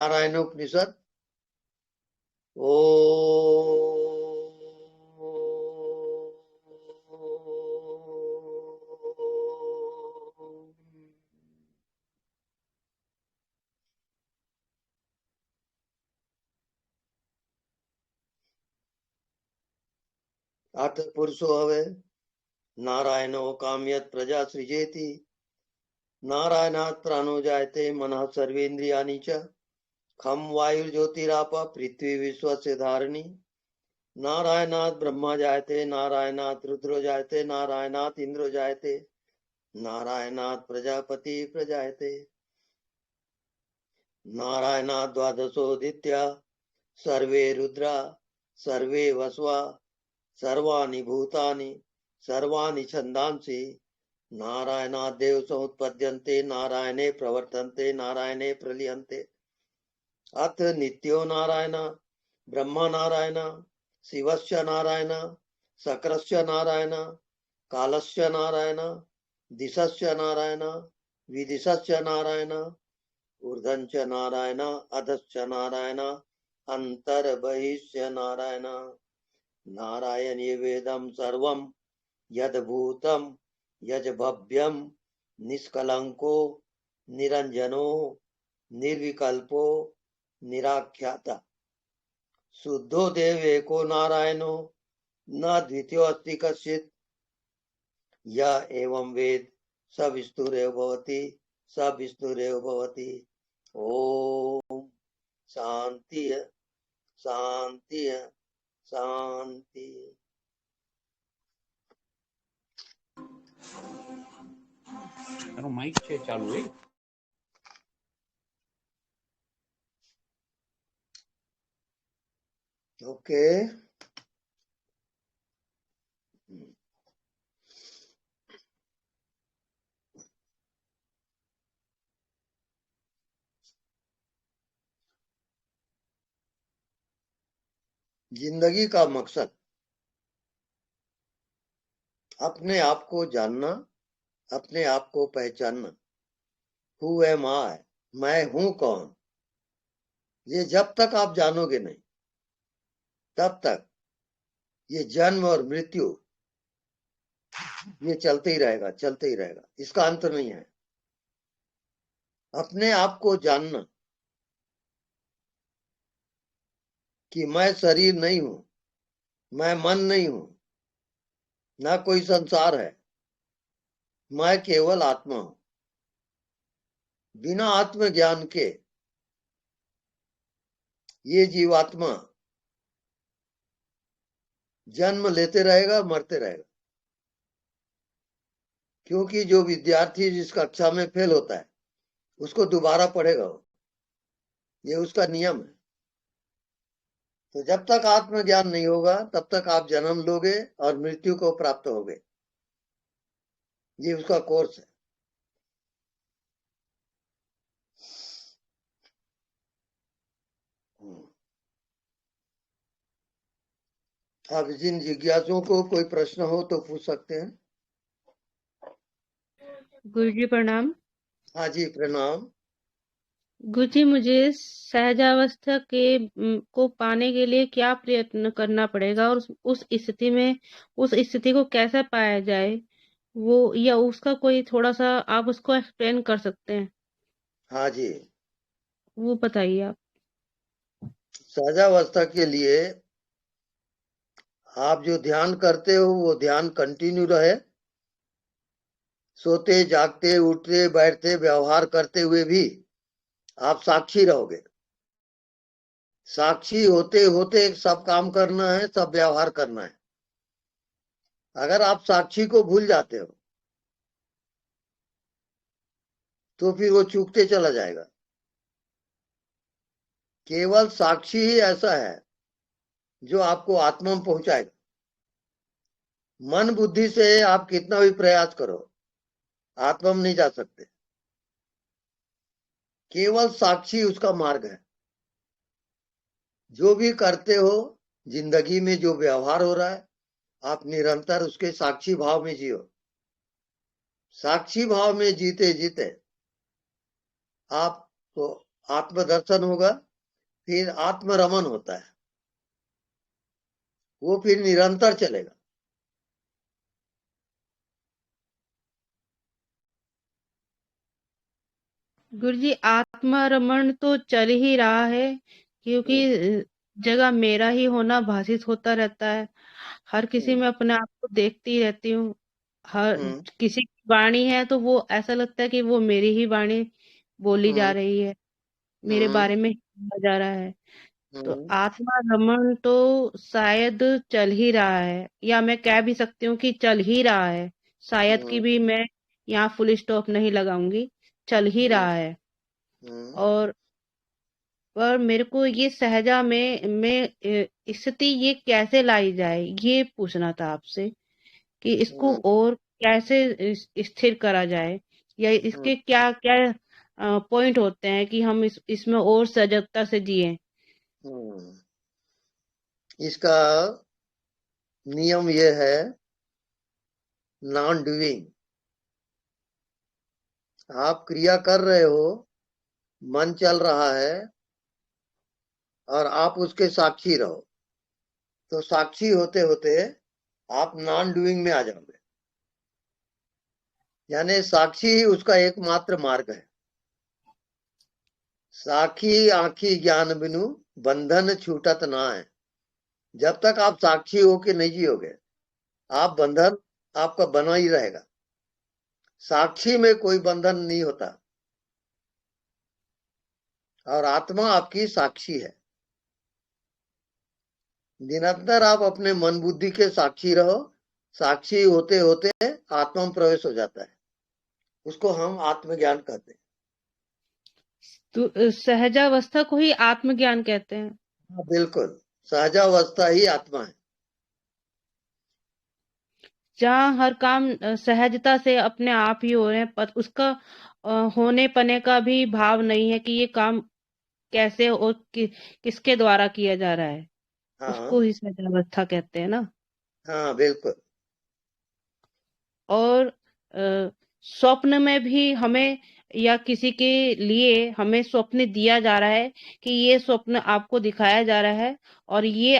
नारायणोपनिषद। ओ अथ पुरुषो हवे नारायणो काम्यत् प्रजा सृजेति। नारायणात् प्राणो जायते मनः सर्वेन्द्रियाणि च। खम वायुर्ज्योतिराप पृथ्वी विश्वस्य धारिणी। नारायणात् ब्रह्मा जायते नारायणात् रुद्रो जायते नारायणात् इंद्रो जायते नारायणात् प्रजापति प्रजायते। नारायणात् द्वादशोदित्या सर्वे रुद्रा सर्वे वस्वा सर्वाणि भूतानि सर्वाणि छन्दांसि। नारायणात् देव समुत्पद्यन्ते नारायणे प्रवर्तन्ते नारायणे प्रलीयन्ते। अथ नित्यो नारायण ब्रह्मा नारायण शिवस्य नारायण शक्रस्य नारायण कालस्य नारायण दिशस्य नारायण विदिशस्य नारायण ऊर्ध्वञ्च नारायण अधश्च नारायण अन्तर्बहिश्च नारायण। नारायणे वेदं सर्वं यद्भूतं यज्भव्यं निष्कलंको निरंजनो निर्विकल्पो निराख्याता। शुद्धो देव एको नारायणो न द्वितीयो अस्ति कश्चित्। य एवं वेद स विष्णुरेव भवति स विष्णुरेव भवति। ओम शांति शांति शांति। माइक से चालू है। ओके जिंदगी का मकसद अपने आप को जानना, अपने आप को पहचानना। हु एम आई, मैं हूं कौन। ये जब तक आप जानोगे नहीं तब तक ये जन्म और मृत्यु ये चलते ही रहेगा, चलते ही रहेगा, इसका अंत नहीं है। अपने आप को जानना कि मैं शरीर नहीं हूं, मैं मन नहीं हूं, ना कोई संसार है, मैं केवल आत्मा हूं। बिना आत्मज्ञान के ये जीवात्मा जन्म लेते रहेगा, मरते रहेगा। क्योंकि जो विद्यार्थी जिस कक्षा में फेल होता है उसको दोबारा पढ़ेगा, ये उसका नियम है। तो जब तक आत्मज्ञान नहीं होगा तब तक आप जन्म लोगे और मृत्यु को प्राप्त होगे। ये उसका कोर्स है। अब जिन जिज्ञासुओं को कोई प्रश्न हो तो पूछ सकते हैं। गुरु जी प्रणाम। हाँ जी प्रणाम। गुरु जी, मुझे सहजावस्था को पाने के लिए क्या प्रयत्न करना पड़ेगा और उस स्थिति को कैसे पाया जाए, वो या उसका कोई थोड़ा सा आप उसको एक्सप्लेन कर सकते हैं? हाँ जी, वो बताइए आप। सहजावस्था के लिए आप जो ध्यान करते हो वो ध्यान कंटिन्यू रहे। सोते जागते उठते बैठते व्यवहार करते हुए भी आप साक्षी रहोगे। साक्षी होते होते सब काम करना है, सब व्यवहार करना है। अगर आप साक्षी को भूल जाते हो तो फिर वो चूकते चला जाएगा। केवल साक्षी ही ऐसा है जो आपको आत्मा में पहुंचाएगा। मन बुद्धि से आप कितना भी प्रयास करो आत्मा में नहीं जा सकते। केवल साक्षी उसका मार्ग है। जो भी करते हो जिंदगी में, जो व्यवहार हो रहा है, आप निरंतर उसके साक्षी भाव में जियो। साक्षी भाव में जीते जीते आप तो आत्मदर्शन होगा, फिर आत्मरमन होता है, वो फिर निरंतर चलेगा। गुरुजी, आत्मारमण तो चल ही रहा है, क्योंकि जगह मेरा ही होना भासित होता रहता है। हर किसी हम्म में अपने आप को देखती रहती हूँ। हर हम्म किसी की वाणी है तो वो ऐसा लगता है कि वो मेरी ही वाणी बोली जा हम्म रही है, मेरे हम्म बारे में ही बोला जा रहा है। तो हम्म आत्मारमण तो शायद चल ही रहा है, या मैं कह भी सकती हूँ कि चल ही रहा है। शायद की हम्म भी मैं यहाँ फुल स्टॉप नहीं लगाऊंगी, चल ही हम्म रहा है। हम्म और पर मेरे को ये सहजा में स्थिति ये कैसे लाई जाए, ये पूछना था आपसे कि इसको हम्म और कैसे स्थिर करा जाए, या हम्म इसके क्या क्या पॉइंट होते हैं कि हम इसमें और सजगता से जिए। हम्म। इसका नियम ये है, नॉन डूइंग। आप क्रिया कर रहे हो, मन चल रहा है, और आप उसके साक्षी रहो, तो साक्षी होते होते आप नॉन डूइंग में आ जाओगे। यानी साक्षी ही उसका एकमात्र मार्ग है। साखी आखी ज्ञान बिनु बंधन छूटत ना है। जब तक आप साक्षी हो के नहीं जियोगे, आप बंधन आपका बना ही रहेगा। साक्षी में कोई बंधन नहीं होता, और आत्मा आपकी साक्षी है। निरंतर आप अपने मन बुद्धि के साक्षी रहो, साक्षी होते होते आत्मा में प्रवेश हो जाता है, उसको हम आत्मज्ञान कहते हैं। तो सहजावस्था को ही आत्मज्ञान कहते हैं। हाँ, बिल्कुल, सहजावस्था ही आत्मा है। जहाँ हर काम सहजता से अपने आप ही हो रहे हैं, उसका होने पने का भी भाव नहीं है कि ये काम कैसे और किसके द्वारा किया जा रहा है। उसको हाँ ही सहजावस्था कहते हैं ना। हाँ बिल्कुल। और स्वप्न में भी हमें, या किसी के लिए हमें स्वप्न दिया जा रहा है कि ये स्वप्न आपको दिखाया जा रहा है, और ये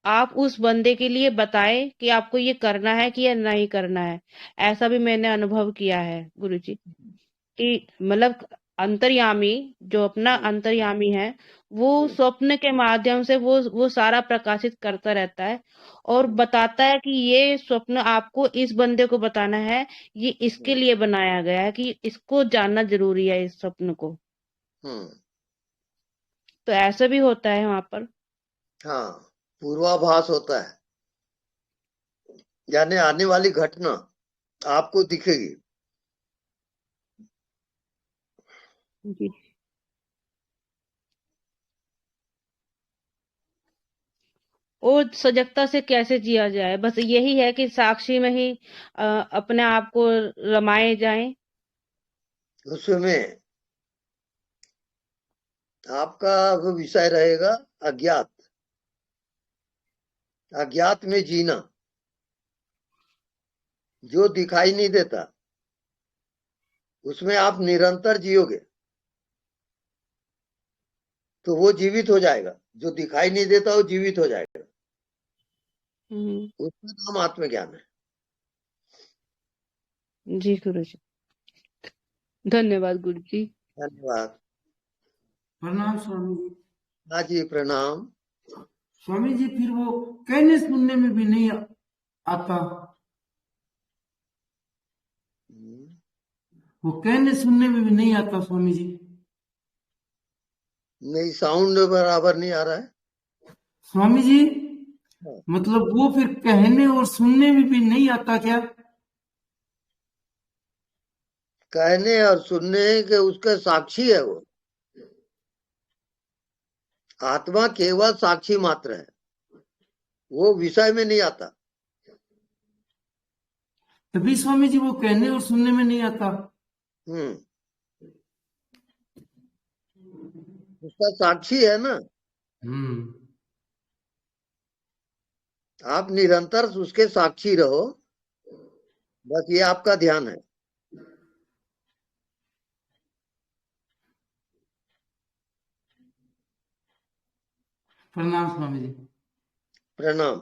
आप उस बंदे के लिए बताएं कि आपको ये करना है कि या नहीं करना है। ऐसा भी मैंने अनुभव किया है गुरुजी, कि मतलब अंतर्यामी, जो अपना हम्म, अंतर्यामी है, वो हम्म, स्वप्न के माध्यम से वो सारा प्रकाशित करता रहता है, और हम्म, बताता है कि ये स्वप्न आपको इस बंदे को बताना है, ये इसके हम्म, लिए बनाया गया है, कि इसको जानना जरूरी है इस स्वप्न को। हम्म। तो ऐसा भी होता है वहां पर। हाँ, पूर्वाभास होता है, यानी आने वाली घटना आपको दिखेगी। जी। और सजगता से कैसे जिया जाए, बस यही है कि साक्षी में ही अपने आप को रमाए जाएं। उसमें आपका वो विषय रहेगा, अज्ञात। अज्ञात में जीना, जो दिखाई नहीं देता उसमें आप निरंतर जियोगे, तो वो जीवित हो जाएगा। जो दिखाई नहीं देता वो जीवित हो जाएगा। हम्म। उसका नाम आत्मज्ञान है। जी गुरु जी, धन्यवाद गुरु जी। धन्यवाद। प्रणाम स्वामी जी। हाँ जी, प्रणाम। स्वामी जी, फिर वो कहने सुनने में भी नहीं आता। हम्म, वो कहने सुनने में भी नहीं आता स्वामी जी। नहीं, साउंड बराबर नहीं आ रहा है। स्वामी जी, हाँ, मतलब वो फिर कहने और सुनने में भी नहीं आता क्या? कहने और सुनने के उसका साक्षी है वो। आत्मा केवल साक्षी मात्र है, वो विषय में नहीं आता। तभी स्वामी जी वो कहने और सुनने में नहीं आता। हम्म, उसका साक्षी है ना। हम्म। आप निरंतर उसके साक्षी रहो, बस ये आपका ध्यान है। प्रणाम स्वामी जी। प्रणाम।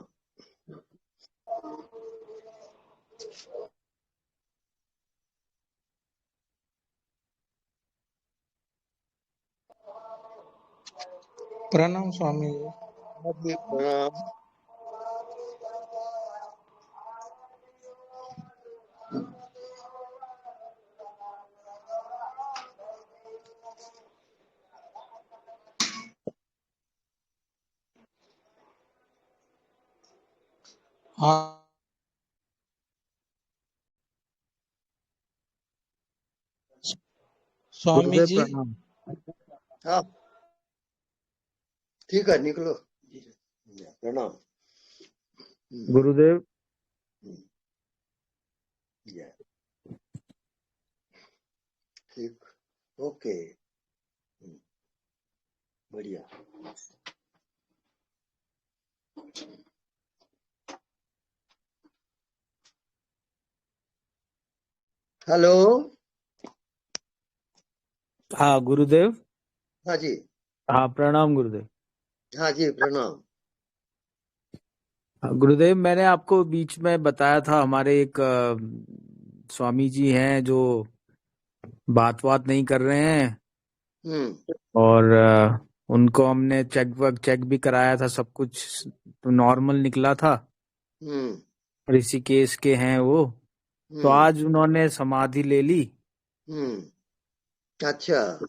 प्रणाम स्वामी जी। जी प्रणाम। हाँ स्वामी गुरुदेव जी। प्रणाम। हाँ ठीक है, निकलो। प्रणाम। गुरुदेव ठीक, ओके, बढ़िया। हेलो। हाँ गुरुदेव। हाँ जी। हाँ प्रणाम गुरुदेव। हाँ जी प्रणाम। हाँ, गुरुदेव मैंने आपको बीच में बताया था हमारे एक स्वामी जी हैं जो बात नहीं कर रहे हैं हम्म और उनको हमने चेक भी कराया था, सब कुछ तो नॉर्मल निकला था। हम्म ऋषिकेश के हैं वो। तो हम्म आज उन्होंने समाधि ले ली। अच्छा।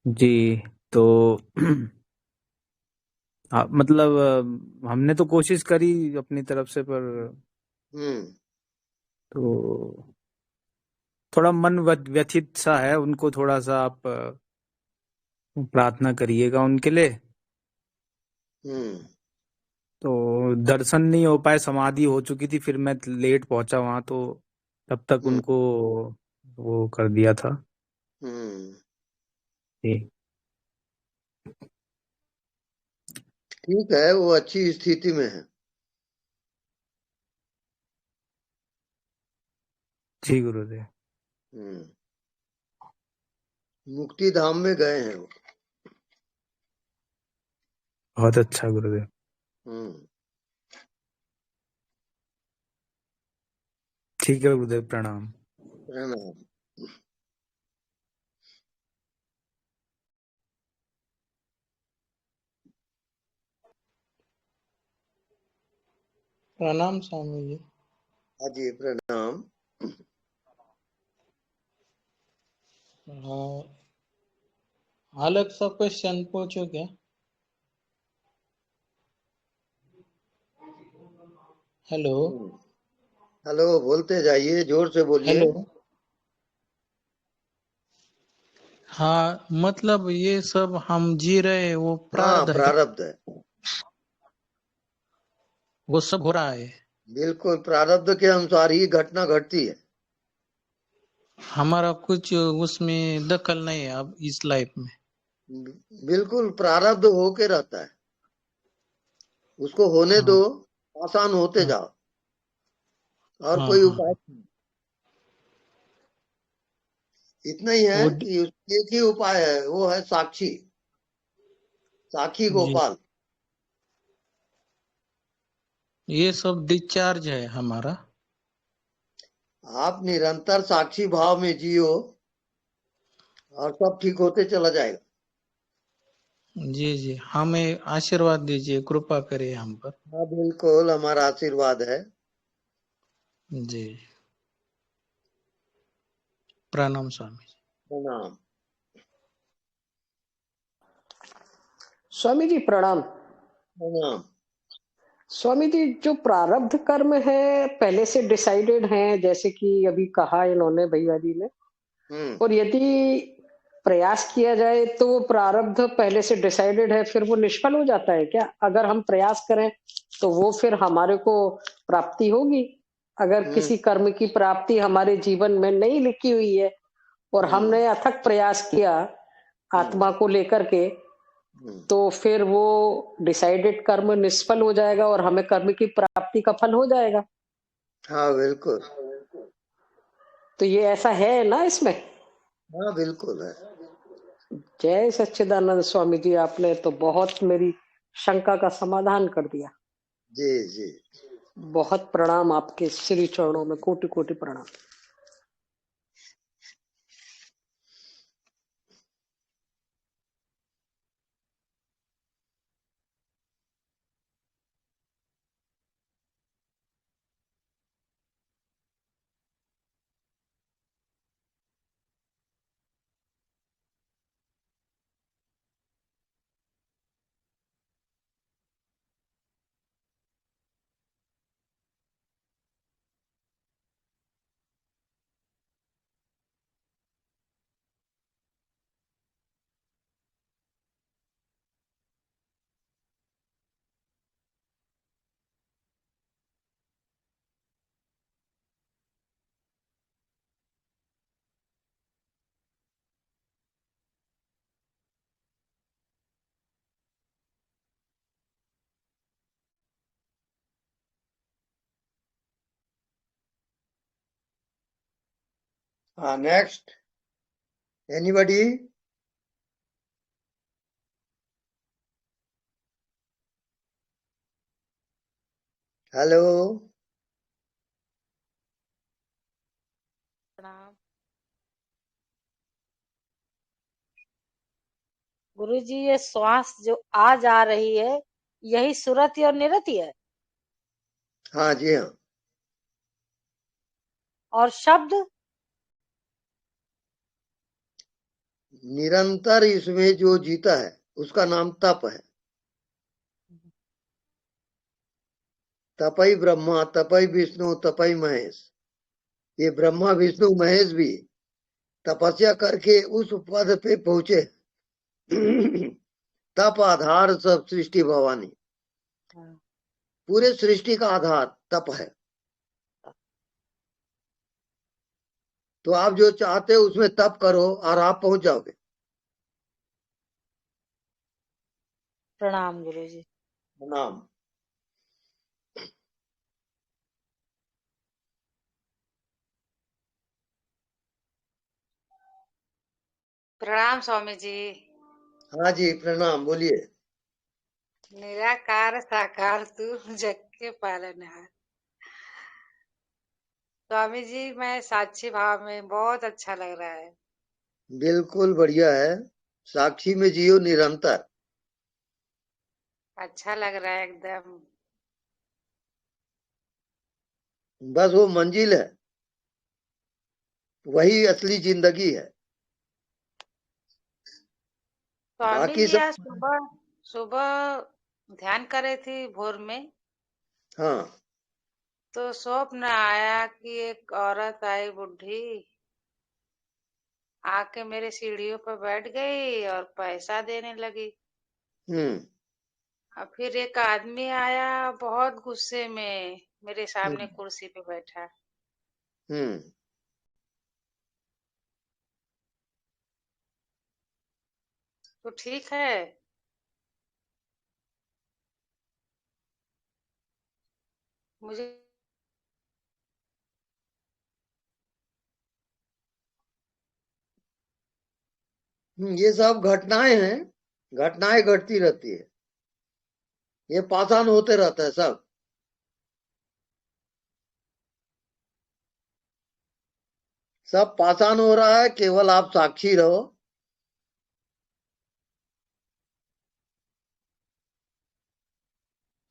जी। तो हाँ, मतलब हमने तो कोशिश करी अपनी तरफ से, पर हम्म तो थोड़ा मन व्यथित सा है। उनको थोड़ा सा आप प्रार्थना करिएगा उनके लिए। हम्म तो दर्शन नहीं हो पाए, समाधि हो चुकी थी, फिर मैं लेट पहुंचा वहां, तो तब तक हम्म उनको वो कर दिया था। हम्म जी। ठीक है, वो अच्छी स्थिति में है। जी गुरुदेव। हम्म मुक्ति धाम में गए हैं वो। बहुत अच्छा गुरुदेव। हम्म ठीक है गुरुदेव, प्रणाम। प्रणाम। प्रणाम स्वामी जी। हाँ जी प्रणाम। हाँ, अलग सा क्वेश्चन पूछो क्या? हेलो। हेलो, बोलते जाइए, जोर से बोलिए। हेलो। हाँ, मतलब ये सब हम जी रहे हैं, वो हाँ, प्रारब्ध है क्या? प्रारब्ध है। वो सब हो रहा है। बिल्कुल प्रारब्ध के अनुसार ही घटना घटती है। हमारा कुछ उसमें दखल नहीं है अब इस लाइफ में। बिल्कुल प्रारब्ध होके रहता है, उसको होने हाँ दो, आसान होते हाँ जाओ, और हाँ कोई हाँ। उपाय नहीं। इतना ही है वो कि एक ही उपाय है, वो है साक्षी, साक्षी जी, गोपाल। ये सब डिस्चार्ज है हमारा। आप निरंतर साक्षी भाव में जियो और सब ठीक होते चला जाएगा। जी जी, हमें आशीर्वाद दीजिए, कृपा करिए हम पर। हाँ बिल्कुल, हमारा आशीर्वाद है। जी। प्रणाम स्वामी जी। प्रणाम। स्वामी जी प्रणाम। प्रणाम। स्वामी जी, जो प्रारब्ध कर्म है पहले से डिसाइडेड है, जैसे कि अभी कहा इन्होंने भैया जी ने, हम्म और यदि प्रयास किया जाए तो वो प्रारब्ध पहले से डिसाइडेड है, फिर वो निष्फल हो जाता है क्या? अगर हम प्रयास करें तो वो फिर हमारे को प्राप्ति होगी। अगर हम्म किसी कर्म की प्राप्ति हमारे जीवन में नहीं लिखी हुई है और हम्म हमने अथक प्रयास किया हम्म आत्मा को लेकर के, हम्म तो फिर वो डिसाइडेड कर्म निष्फल हो जाएगा और हमें कर्म की प्राप्ति का फल हो जाएगा। हाँ बिल्कुल। तो ये ऐसा है ना इसमें? हाँ बिल्कुल है। जय सच्चिदानंद स्वामी जी, आपने तो बहुत मेरी शंका का समाधान कर दिया। जी जी। बहुत प्रणाम आपके श्री चरणों में, कोटि कोटि प्रणाम। हाँ, नेक्स्ट एनीबडी? हेलो। प्रणाम गुरु जी। ये श्वास जो आ जा रही है, यही सुरति और निरति है? हाँ जी हाँ। और शब्द? निरंतर इसमें जो जीता है उसका नाम तप है। तपई ब्रह्मा तपई विष्णु तपई महेश। ये ब्रह्मा विष्णु महेश भी तपस्या करके उस पद पे पहुंचे। तप आधार सब सृष्टि भवानी। पूरे सृष्टि का आधार तप है। तो आप जो चाहते हो उसमें तप करो और आप पहुंच जाओगे। प्रणाम गुरु जी। प्रणाम। प्रणाम स्वामी जी। हाँ जी प्रणाम, बोलिए। निराकार साकार तू जग के पालनहार। स्वामी जी, मैं साक्षी भाव में, बहुत अच्छा लग रहा है। बिल्कुल बढ़िया है। साक्षी में जियो निरंतर। अच्छा लग रहा है एकदम। बस वो मंजिल है, वही असली जिंदगी है। स्वामी बाकी जी, सब। आज सुबह सुबह ध्यान कर रही थी भोर में, हाँ। तो स्वप्न आया कि एक औरत आई बुढ़ी, आके मेरे सीढ़ियों पर बैठ गई और पैसा देने लगी। हम्म और फिर एक आदमी आया बहुत गुस्से में, मेरे सामने हम्म कुर्सी पे बैठा। हम्म तो ठीक है। मुझे ये सब घटनाएं हैं। घटनाएं घटती रहती है। ये पाषाण होते रहता है सब। सब पाषाण हो रहा है, केवल आप साक्षी रहो।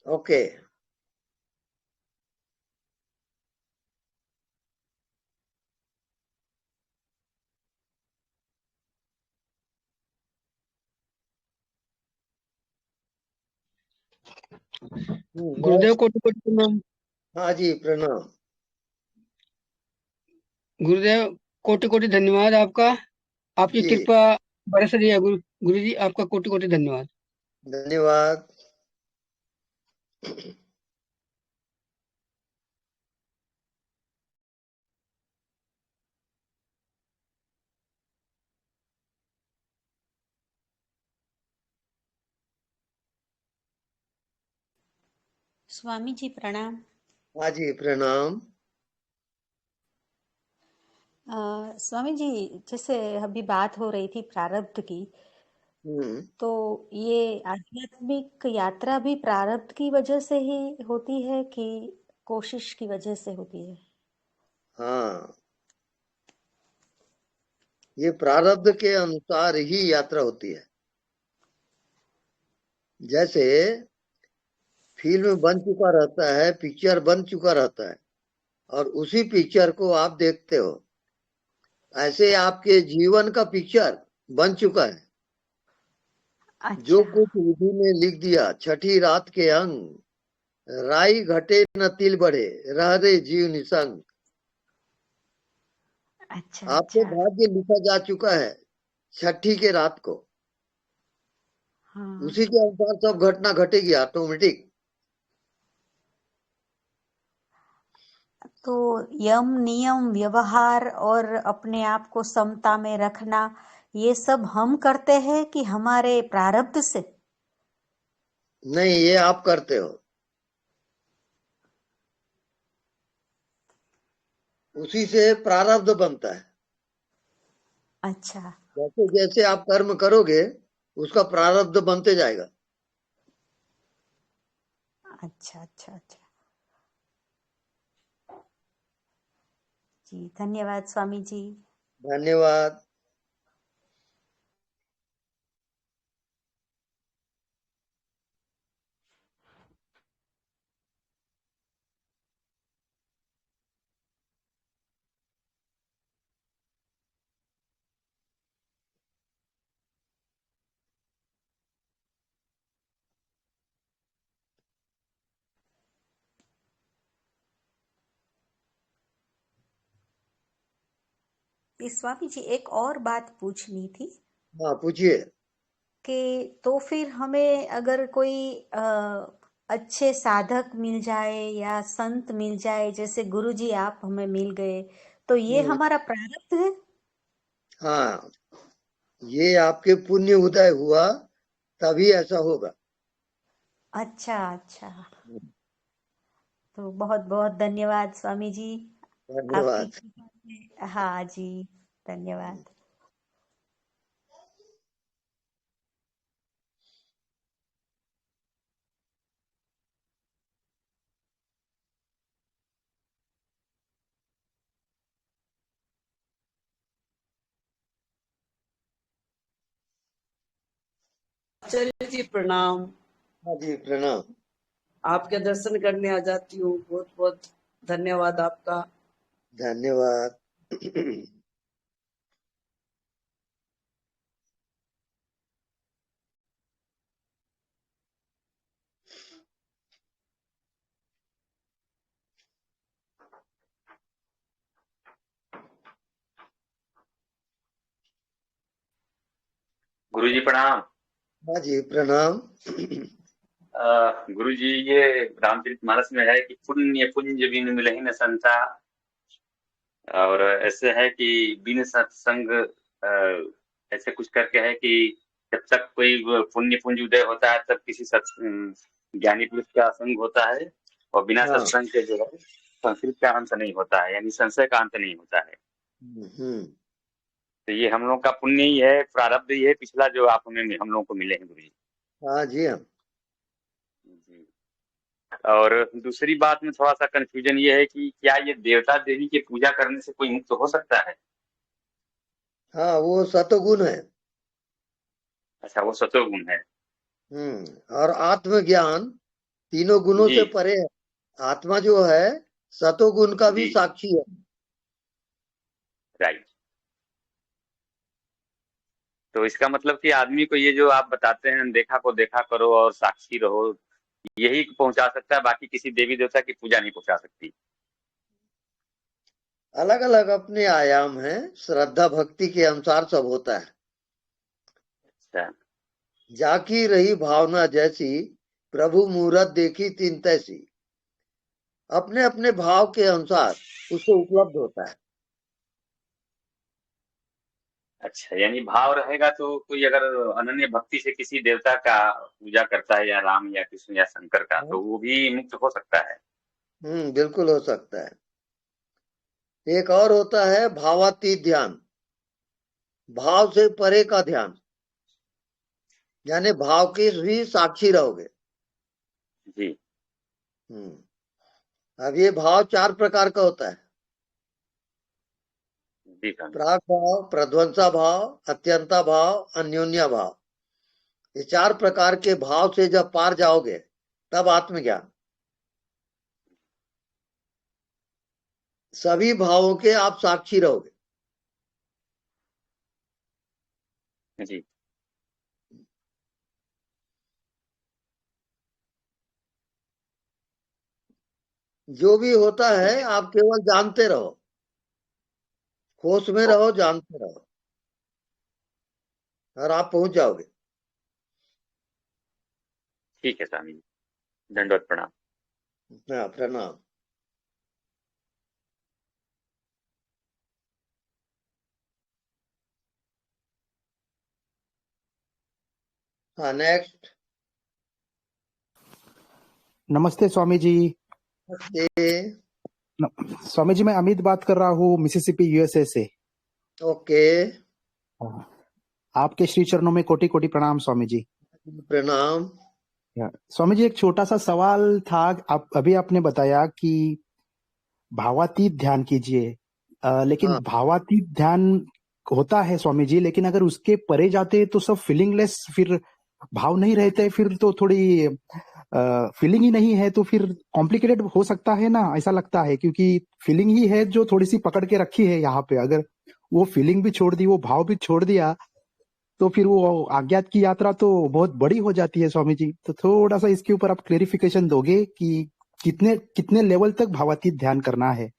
ओके। गुरुदेव next। कोटि कोटि प्रणाम। हाँ जी प्रणाम। गुरुदेव कोटि कोटि धन्यवाद आपका। आपकी जी कृपा बरस रही है गुरु जी, आपका कोटि कोटि धन्यवाद। धन्यवाद। स्वामी जी प्रणाम। हाँ जी प्रणाम। स्वामी जी, जैसे अभी बात हो रही थी प्रारब्ध की, तो ये आध्यात्मिक यात्रा भी प्रारब्ध की वजह से ही होती है कि कोशिश की वजह से होती है? हाँ, ये प्रारब्ध के अनुसार ही यात्रा होती है। जैसे फिल्म बन चुका रहता है, पिक्चर बन चुका रहता है, और उसी पिक्चर को आप देखते हो। ऐसे आपके जीवन का पिक्चर बन चुका है। जो अच्छा कुछ विधि में लिख दिया, छठी रात के अंग, राई घटे न तिल बढ़े, रह रे जीव निसंग। अच्छा आपके अच्छा भाग्य लिखा जा चुका है छठी के रात को। हाँ। उसी के अनुसार सब घटना घटेगी ऑटोमेटिक। तो यम नियम व्यवहार और अपने आप को समता में रखना, ये सब हम करते हैं कि हमारे प्रारब्ध से? नहीं, ये आप करते हो। उसी से प्रारब्ध बनता है। अच्छा जैसे जैसे आप कर्म करोगे, उसका प्रारब्ध बनते जाएगा। अच्छा अच्छा अच्छा। जी धन्यवाद स्वामी जी। धन्यवाद। ये स्वामी जी एक और बात पूछनी थी हाँ, पूछिए। कि तो फिर हमें अगर कोई अच्छे साधक मिल जाए या संत मिल जाए, जैसे गुरु जी आप हमें मिल गए, तो ये हमारा प्रारब्ध है? हाँ, ये आपके पुण्य उदय हुआ तभी ऐसा होगा। अच्छा अच्छा। तो बहुत बहुत धन्यवाद स्वामी जी, आपकी धन्यवाद। कृपा से। हाँ जी, धन्यवाद। आचार्य जी प्रणाम। हाँ जी, प्रणाम। आपके दर्शन करने आ जाती हूँ, बहुत बहुत धन्यवाद आपका। धन्यवाद। गुरुजी प्रणाम। हाँ जी, प्रणाम। गुरुजी, ये रामचरितमानस में है कि पुण्य पुंज बिन मिलहि न संता, और ऐसे है कि बिन सत्संग, ऐसे कुछ करके है कि जब तक कोई पुण्य पुंज उदय होता है तब किसी ज्ञानी पुरुष का संग होता है, और बिना हाँ। सत्संग के जो है संस्कृत का अंत नहीं होता है, यानी संशय का अंत नहीं होता है। तो ये हम लोग का पुण्य ही है, प्रारब्ध ही है पिछला, जो आप हमें हम लोग को मिले हैं गुरुजी। हाँ जी। हम जी। और दूसरी बात में थोड़ा सा कंफ्यूजन ये है कि क्या ये देवता देवी की पूजा करने से कोई मुक्त हो सकता है? हाँ, वो सतोगुण है। अच्छा, वो सतोगुण है। और आत्मज्ञान तीनों गुणों जी से परे है। आत्मा जो है सतोगुण का भी जी, साक्षी है। राइट। तो इसका मतलब कि आदमी को ये जो आप बताते हैं, देखा को देखा करो और साक्षी रहो, यही पहुंचा सकता है, बाकी किसी देवी देवता की पूजा नहीं पहुंचा सकती। अलग अलग अपने आयाम हैं, श्रद्धा भक्ति के अनुसार सब होता है। अच्छा, जाकी रही भावना जैसी, प्रभु मूरत देखी तीन तैसी। अपने अपने भाव के अनुसार उसको उपलब्ध होता है। अच्छा, यानी भाव रहेगा तो कोई अगर अनन्य भक्ति से किसी देवता का पूजा करता है, या राम या कृष्ण या शंकर का, तो वो भी मुक्त हो सकता है। बिल्कुल हो सकता है। एक और होता है भावातीत ध्यान, भाव से परे का ध्यान। यानी भाव की भी साक्षी रहोगे। जी अब ये भाव 4 प्रकार का होता है। जी स्वामी प्राग भाव, प्रध्वंसा भाव, अत्यंता भाव, अन्योन्या भाव। ये 4 प्रकार के भाव से जब पार जाओगे तब आत्मज्ञान। सभी भावों के आप साक्षी रहोगे। जी जो भी होता है आप केवल जानते रहो, होश में रहो, जानते रहो, और आप पहुंच जाओगे। ठीक है स्वामी जी, दंडवत प्रणाम। हाँ, प्रणाम। हाँ, नेक्स्ट। नमस्ते स्वामी जी। स्वामी जी, मैं अमित बात कर रहा हूँ मिसिसिपी यूएसए से। ओके, आपके श्री चरणों में कोटि कोटि प्रणाम स्वामी जी। प्रणाम। स्वामी जी, एक छोटा सा सवाल था। आप अभी आपने बताया कि भावातीत ध्यान कीजिए, लेकिन हाँ। भावातीत ध्यान होता है स्वामी जी, लेकिन अगर उसके परे जाते तो सब फीलिंगलेस, फिर भाव नहीं रहते, फिर तो थोड़ी फीलिंग ही नहीं है, तो फिर कॉम्प्लिकेटेड हो सकता है ना, ऐसा लगता है, क्योंकि फीलिंग ही है जो थोड़ी सी पकड़ के रखी है यहाँ पे। अगर वो फीलिंग भी छोड़ दी, वो भाव भी छोड़ दिया, तो फिर वो अज्ञात की यात्रा तो बहुत बड़ी हो जाती है स्वामी जी। तो थोड़ा सा इसके ऊपर आप क्लेरिफिकेशन दोगे कि कितने कितने लेवल तक भावातीत ध्यान करना है?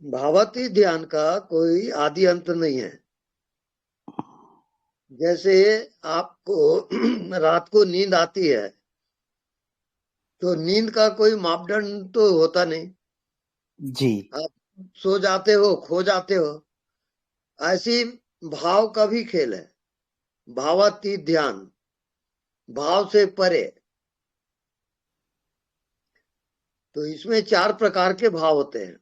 भावातीत ध्यान का कोई आदि अंत नहीं है। जैसे आपको रात को नींद आती है, तो नींद का कोई मापदंड तो होता नहीं जी। आप सो जाते हो, खो जाते हो। ऐसी भाव का भी खेल है। भावातीत ध्यान, भाव से परे। तो इसमें 4 प्रकार के भाव होते हैं।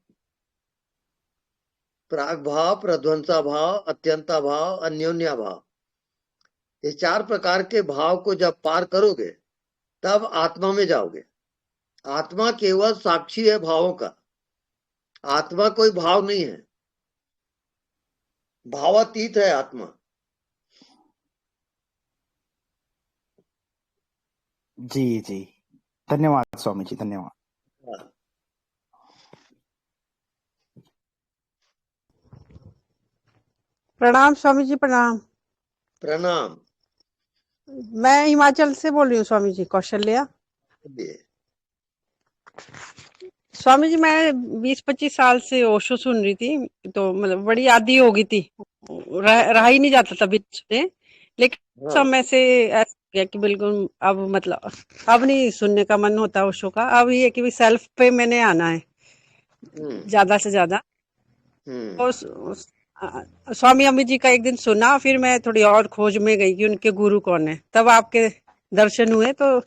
प्राग भाव, प्रध्वंसा भाव, अत्यंता भाव, अन्योन्या भाव। ये 4 प्रकार के भाव को जब पार करोगे तब आत्मा में जाओगे। आत्मा केवल साक्षी है भावों का। आत्मा कोई भाव नहीं है, भावातीत है आत्मा। जी जी, धन्यवाद स्वामी जी, धन्यवाद। प्रणाम स्वामी जी, प्रणाम। प्रणाम। मैं हिमाचल से बोल रही हूँ स्वामी जी, कौशल्या। स्वामी जी, मैं 20-25 साल से ओशो सुन रही थी, तो मतलब बड़ी आदी हो गई थी, रहा ही नहीं जाता था बीच में। लेकिन समय से ऐसा हो गया कि बिल्कुल अब मतलब अब नहीं सुनने का मन होता ओशो का। अब ये कि सेल्फ पे मैंने आना है ज्यादा से ज्यादा। और स्वामी अमित जी का एक दिन सुना, फिर मैं थोड़ी और खोज में गई कि उनके गुरु कौन है। तब आपके दर्शन हुए, तो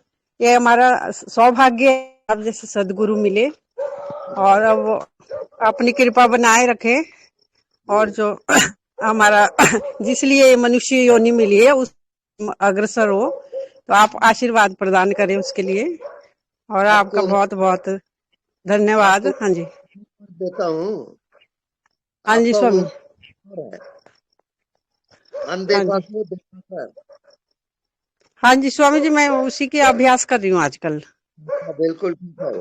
ये हमारा सौभाग्य है, आप जैसे सदगुरु मिले, और अब अपनी कृपा बनाए रखे, और जो हमारा जिस लिए मनुष्य योनि मिली है उस अग्रसर हो, तो आप आशीर्वाद प्रदान करें उसके लिए। और आपका बहुत बहुत धन्यवाद। हाँ जी, देता हूँ। हाँ जी स्वामी। अनदेखा को देखा कर। हाँ जी स्वामी जी, मैं उसी की अभ्यास कर रही हूँ आजकल। बिल्कुल ठीक है।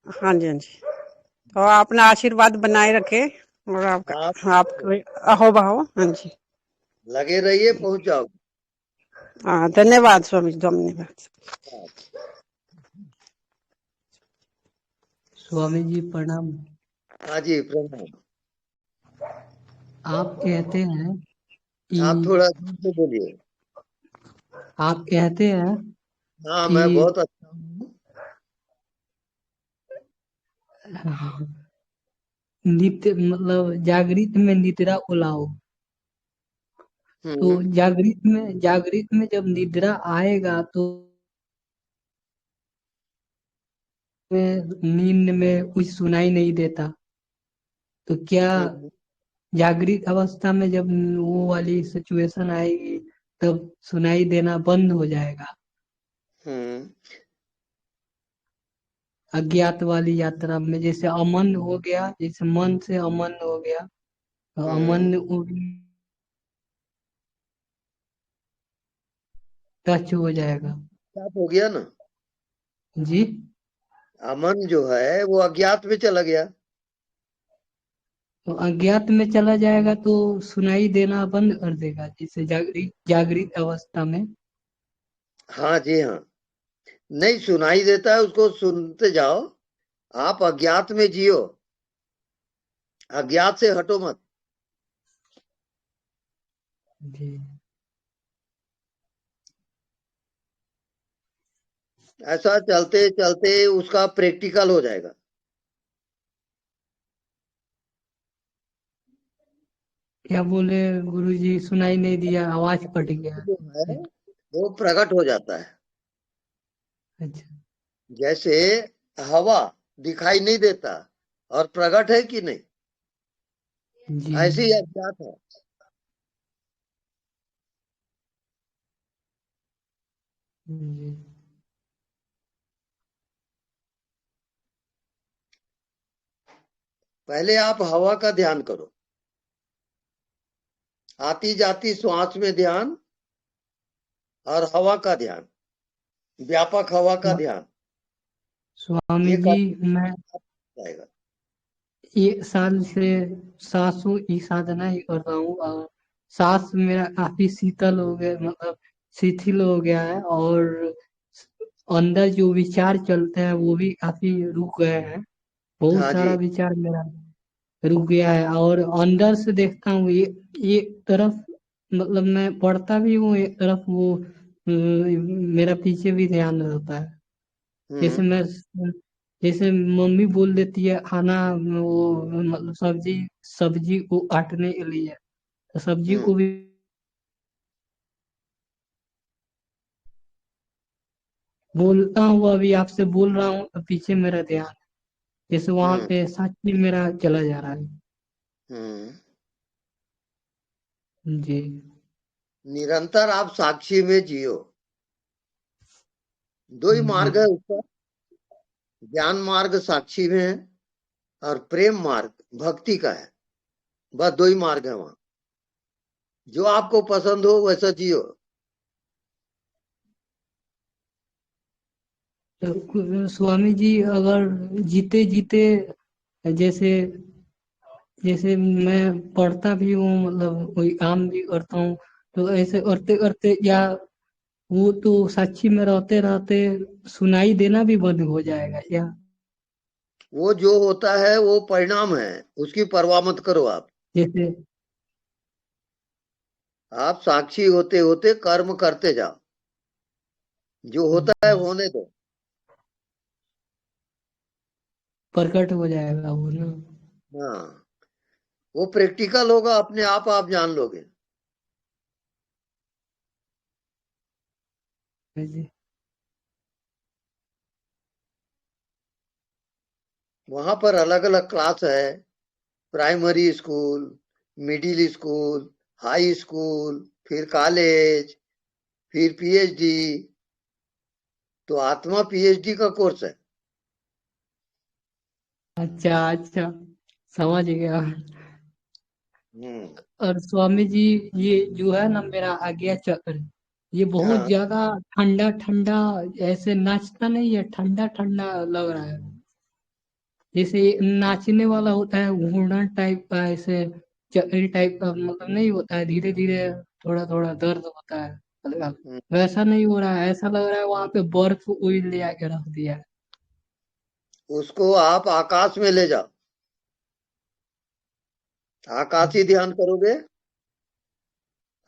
हाँ जी, हाँ जी। तो अपना आशीर्वाद बनाए रखे, और आपका अहो बहो। हाँ जी, लगे रहिए, पहुंच जाओ। हाँ, धन्यवाद स्वामी जी, धन्यवाद। स्वामी जी प्रणाम। हाँ जी, प्रणाम। आप कहते हैं कि आप थोड़ा दूर से बोलिए। आप कहते हैं हाँ, कि मैं बहुत अच्छा हूँ। नित्य मतलब जागृत में निद्रा को लाओ। तो जागृत में जब निद्रा आएगा तो नींद में कुछ सुनाई नहीं देता, तो क्या जागृत अवस्था में जब वो वाली सिचुएशन आएगी तब सुनाई देना बंद हो जाएगा। हम्म अज्ञात वाली यात्रा में जैसे अमन हो गया, जैसे मन से अमन हो गया, तो अमन टच हो जाएगा। साफ हो गया ना। जी अमन जो है वो अज्ञात में चला गया। तो अज्ञात में चला जाएगा तो सुनाई देना बंद कर देगा, जैसे जागृत अवस्था में। हाँ जी हाँ, नहीं सुनाई देता है, उसको सुनते जाओ। आप अज्ञात में जियो, अज्ञात से हटो मत। जी ऐसा चलते चलते उसका प्रैक्टिकल हो जाएगा। क्या बोले गुरुजी, सुनाई नहीं दिया, आवाज कट गया। जो है वो प्रकट हो जाता है। अच्छा जैसे हवा दिखाई नहीं देता और प्रकट है कि नहीं, जी ऐसे ही अज्ञात है। जी पहले आप हवा का ध्यान करो, आती जाती श्वास में ध्यान और हवा का ध्यान, व्यापक हवा का ध्यान, स्वामी ये जी करते मैं जाएगा। 1 साल से सांसों की साधना ही कर रहा हूँ और सांस मेरा काफी शीतल हो गया, मतलब शिथिल हो गया है, और अंदर जो विचार चलते हैं वो भी काफी रुक गए हैं। बहुत हाँ सारा जी, विचार मेरा रुक गया है, और अंदर से देखता हूँ ये तरफ, मतलब मैं पढ़ता भी हूँ एक तरफ, वो मेरा पीछे भी ध्यान रहता है। जैसे मैं जैसे मम्मी बोल देती है खाना, वो मतलब सब्जी सब्जी को काटने के लिए, तो सब्जी को भी बोलता हूँ, अभी आपसे बोल रहा हूँ तो पीछे मेरा ध्यान, जैसे वहां पे साक्षी मेरा चला जा रहा है। जी निरंतर आप साक्षी में जियो। दो ही मार्ग है उसका, ज्ञान मार्ग साक्षी में है और प्रेम मार्ग भक्ति का है। बस दो ही मार्ग है वहां, जो आपको पसंद हो वैसा जियो। तो स्वामी जी अगर जीते जीते, जैसे जैसे मैं पढ़ता भी हूँ, मतलब कोई काम भी करता हूँ, तो ऐसे करते करते या वो तो साक्षी में रहते रहते सुनाई देना भी बंद हो जाएगा या? वो जो होता है वो परिणाम है, उसकी परवाह मत करो आप। जैसे आप साक्षी होते होते कर्म करते जाओ, जो होता है होने दो। प्रकट हो जाएगा वो ना। हाँ, वो प्रैक्टिकल होगा, अपने आप जान लोगे। जी वहां पर अलग अलग क्लास है, primary school, middle school, high school, फिर कॉलेज, फिर पीएचडी। तो आत्मा पीएचडी का कोर्स है। अच्छा अच्छा, समझ गया। हम्म और स्वामी जी ये जो है ना मेरा आज्ञा चक्र, ये बहुत हाँ, ज्यादा ठंडा ठंडा, ऐसे नाचता नहीं है, ठंडा ठंडा लग रहा है। जैसे नाचने वाला होता है घूर्णन टाइप का, ऐसे चक्री टाइप का, मतलब नहीं होता है, धीरे धीरे थोड़ा थोड़ा दर्द होता है हल्का, वैसा नहीं हो रहा है। ऐसा लग रहा है वहां पे बर्फ कोई ले आके रख दिया है। उसको आप आकाश में ले जाओ, आकाशी ध्यान करोगे,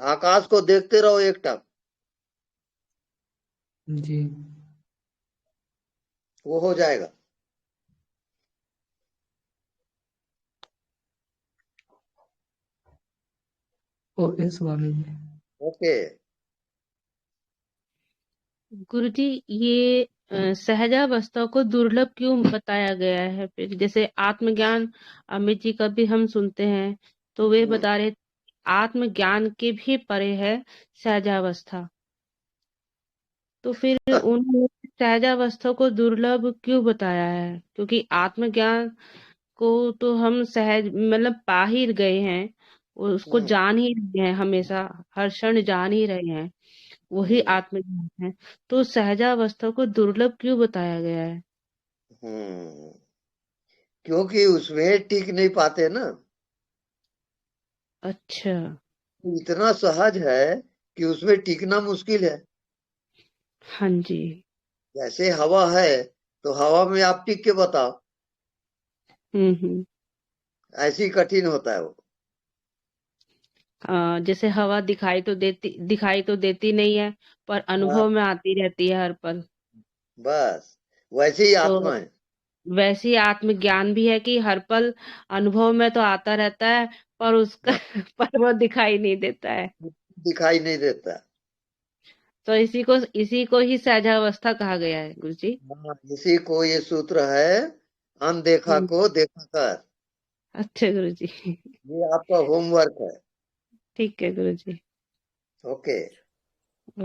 आकाश को देखते रहो एकटक, जी वो हो जाएगा। ओके स्वामी जी। ओके। गुरुजी, ये सहजावस्था को दुर्लभ क्यों बताया गया है? फिर जैसे आत्मज्ञान अमित जी का भी हम सुनते हैं तो वे बता रहे थे आत्मज्ञान के भी परे है सहजावस्था। तो फिर उन्होंने सहजावस्था को दुर्लभ क्यों बताया है? क्योंकि आत्मज्ञान को तो हम सहज मतलब पा ही गए हैं, उसको जान ही रहे हैं, हमेशा हर क्षण जान ही रहे हैं, वही आत्मज्ञान है। तो सहजावस्था को दुर्लभ क्यों बताया गया है? क्योंकि उसमें टिक नहीं पाते ना। अच्छा। इतना सहज है कि उसमें टिकना मुश्किल है। हाँ जी। जैसे हवा है तो हवा में आप टिक के बताओ, ऐसी कठिन होता है वो। जैसे हवा दिखाई तो देती नहीं है, पर हाँ, अनुभव में आती रहती है हर पल। बस वैसे ही तो आत्मा है। वैसे ही आत्मज्ञान भी है कि हर पल अनुभव में तो आता रहता है, पर उसका हाँ, पर वो दिखाई नहीं देता है। दिखाई नहीं देता। तो इसी को ही सहजावस्था कहा गया है गुरु जी। हाँ, इसी को ये सूत्र है, अनदेखा को देखा कर। अच्छा गुरु जी। ये आपका होमवर्क है। ठीक है गुरु जी। ओके।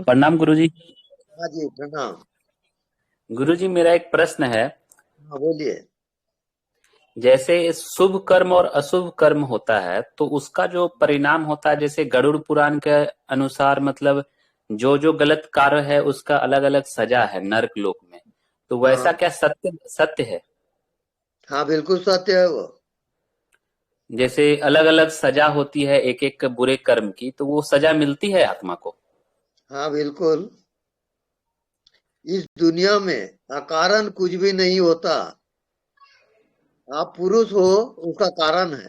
प्रणाम गुरुजी। हाँ जी, प्रणाम। गुरुजी मेरा एक प्रश्न है। हाँ, बोलिए। जैसे शुभ कर्म और अशुभ कर्म होता है तो उसका जो परिणाम होता है, जैसे गरुड़ पुराण के अनुसार मतलब जो जो गलत कार्य है उसका अलग अलग सजा है नरक लोक में, तो वैसा क्या सत्य है? हाँ, बिल्कुल सत्य है वो। जैसे अलग अलग सजा होती है एक एक बुरे कर्म की, तो वो सजा मिलती है आत्मा को? हाँ, बिल्कुल। इस दुनिया में अकारण कुछ भी नहीं होता। आप पुरुष हो उसका कारण है,